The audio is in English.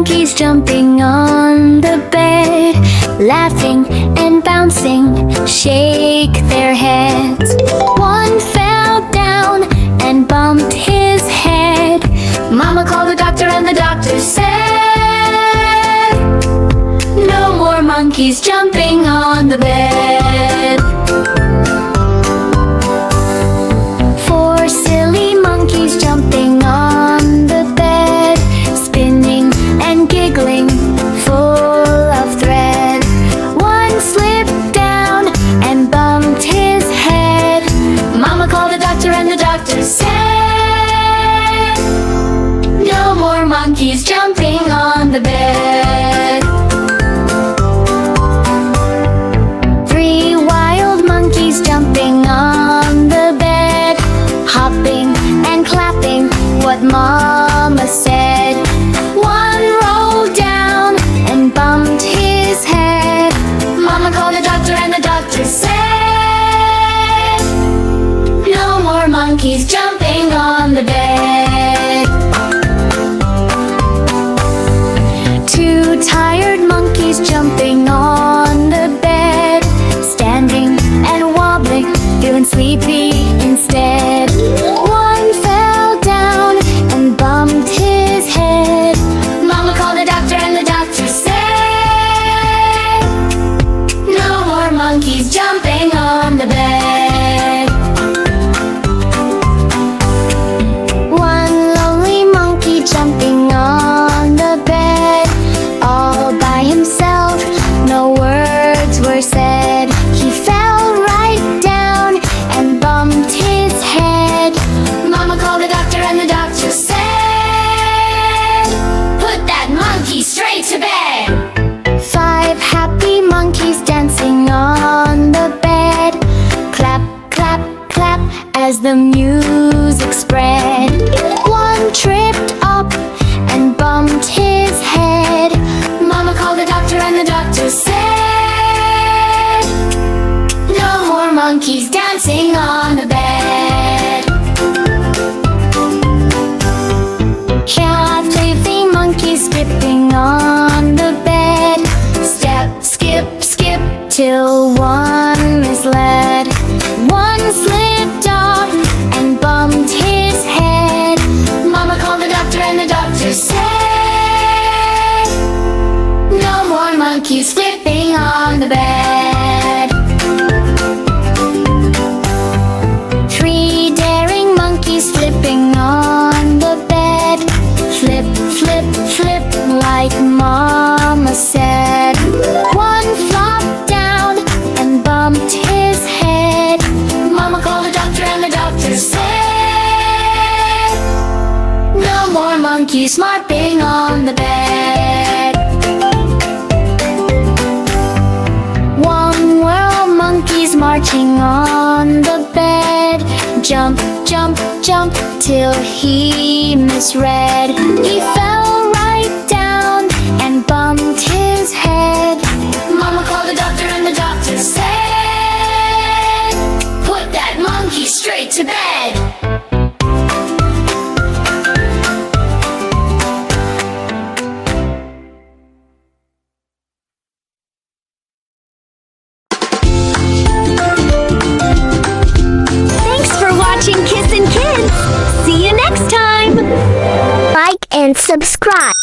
monkeys jumping on the bed, laughing and bouncing, shake their heads. One fell down and bumped his head. Mama called the doctor and the doctor said, no more monkeys jumping on the bed. Four silly monkeys jumping on the bed, spinning and giggling, full of thread. One slipped down and bumped his head. Mama called the doctor and the doctor said, no more monkeys jumping on the bed. Three wild monkeys jumping on the bed, hopping and clapping what Mama said. One rolled down and bumped his head. Mama called the doctor and the doctor said, no more monkeys jumping on the bed. Two tired monkeys jumping on the bed, standing and wobbling, feeling sleepy instead. One fell down and bumped his head. Mama called the doctor and the doctor said, no more monkeys jumping on the bed. One lonely monkey jumping on the bed, all by himself, no words were said. He fell right down and bumped his head. Mama called the doctor and the doctor said, put that monkey straight to bed. Five happy monkeys dancing on the bed, clap, clap, clap as the music spread. One tripped up and bumped his head. Mama called the doctor and the doctor said, no more monkeys dancing on the bed. Five the monkeys skipping on the bed, step, skip, skip till one misled. One slipped off and bumped his head. Mama called the doctor and the doctor said, no more monkeys flipping on the bed. Three daring monkeys flipping on the bed, flip, flip, flip like Mama said. One flopped down and bumped his head. Mama called the doctor and the doctor said, no more monkeys marching on the bed. One whirl monkeys marching on the bed, jump, jump, jump till he misread. He fell right down and bumped his head. Mama called the doctor and the doctor said, put that monkey straight to bed. Thanks for watching Kissin' Kids. See you next time. Like and subscribe.